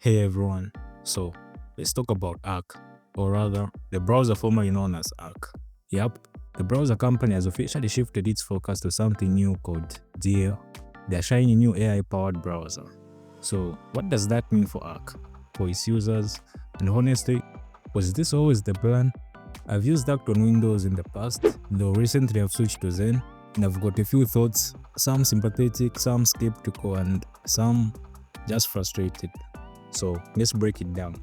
Hey everyone, so let's talk about Arc, or rather, the browser formerly known as Arc. Yup, the browser company has officially shifted its focus to something new called Dear, their shiny new AI-powered browser. So, what does that mean for Arc, for its users, and honestly, was this always the plan? I've used Arc on Windows in the past, though recently I've switched to Zen, and I've got a few thoughts, some sympathetic, some skeptical, and some just frustrated. So let's break it down.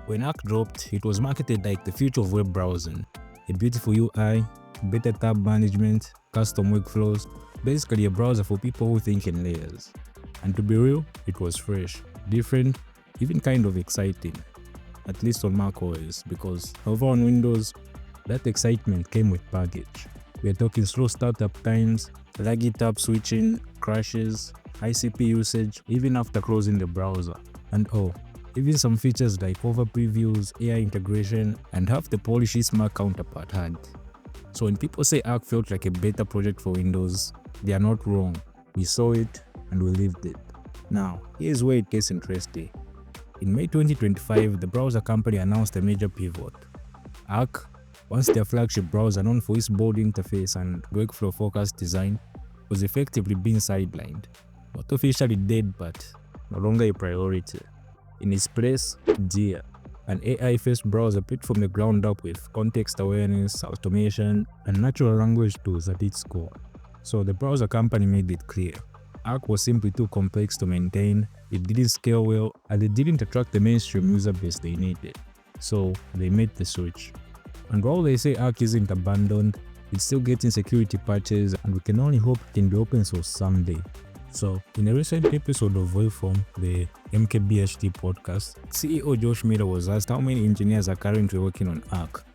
When Arc dropped, it was marketed like the future of web browsing. A beautiful UI, better tab management, custom workflows, basically a browser for people who think in layers. And to be real, it was fresh, different, even kind of exciting. At least on macOS, because over on Windows, that excitement came with baggage. We're talking slow startup times, laggy tab switching, crashes, high CPU usage, even after closing the browser. And even some features like over previews, AI integration, and half the polish its Mac counterpart had. So when people say Arc felt like a beta project for Windows, they are not wrong. We saw it and we lived it. Now, here's where it gets interesting. In May 2025, the browser company announced a major pivot. Arc, once their flagship browser known for its bold interface and workflow-focused design, was effectively being sidelined. Not officially dead, but no longer a priority. In its place, Dear, an AI-first browser built from the ground up with context awareness, automation, and natural language tools at its core. So the browser company made it clear. Arc was simply too complex to maintain, it didn't scale well, and it didn't attract the mainstream user base they needed. So they made the switch. And while they say Arc isn't abandoned, it's still getting security patches, and we can only hope it can be open source someday. So, in a recent episode of Waveform, the MKBHD podcast, CEO Josh Miller was asked how many engineers are currently working on Arc.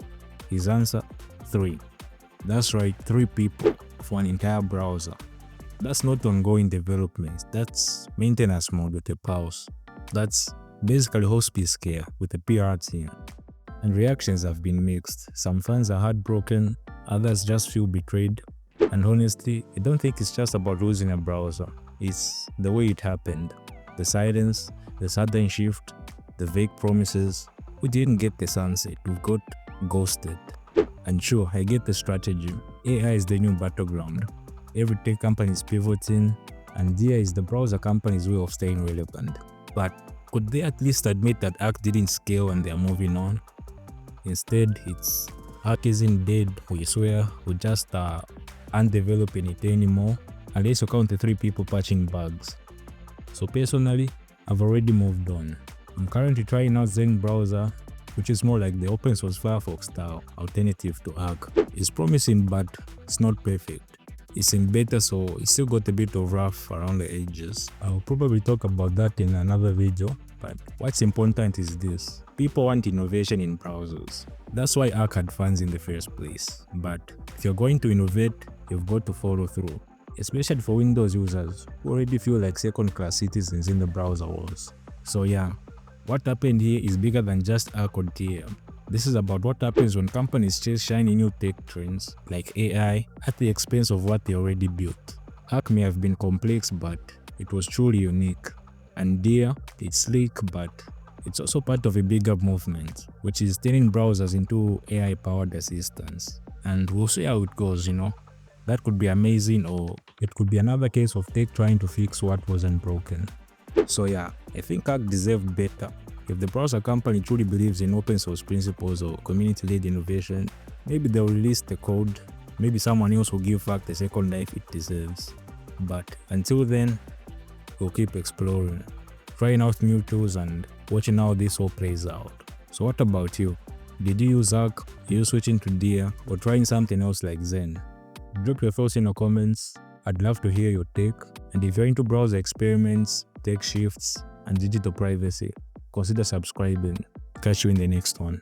His answer, 3. That's right, 3 people for an entire browser. That's not ongoing development, that's maintenance mode with a pause. That's basically hospice care with a PR team. And reactions have been mixed. Some fans are heartbroken, others just feel betrayed. And honestly, I don't think it's just about losing a browser. It's the way it happened. The silence, the sudden shift, the vague promises. We didn't get the sunset, we got ghosted. And sure, I get the strategy. AI is the new battleground. Every tech company is pivoting, and Dear is the browser company's way of staying relevant. But could they at least admit that Arc didn't scale and they're moving on? Instead, it's Arc isn't dead, we swear, we just aren't developing it anymore, unless you count the 3 people patching bugs. So personally, I've already moved on. I'm currently trying out Zen Browser, which is more like the open source Firefox style alternative to Arc. It's promising, but it's not perfect. It's in beta, so it's still got a bit of rough around the edges. I'll probably talk about that in another video, but what's important is this. People want innovation in browsers. That's why Arc had fans in the first place. But if you're going to innovate, you've got to follow through. Especially for Windows users who already feel like second-class citizens in the browser wars. So yeah, what happened here is bigger than just Arc or Dear. This is about what happens when companies chase shiny new tech trends like AI at the expense of what they already built. Arc may have been complex, but it was truly unique. And Dear, it's sleek, but it's also part of a bigger movement, which is turning browsers into AI-powered assistants. And we'll see how it goes, That could be amazing, or it could be another case of tech trying to fix what wasn't broken. So yeah, I think Arc deserved better. If the browser company truly believes in open source principles or community-led innovation, maybe they'll release the code, maybe someone else will give Arc the second life it deserves. But until then, we'll keep exploring, trying out new tools and watching how this all plays out. So what about you? Did you use Arc? Are you switching to Dear, or trying something else like Zen? Drop your thoughts in the comments. I'd love to hear your take. And if you're into browser experiments, tech shifts, and digital privacy, consider subscribing. Catch you in the next one.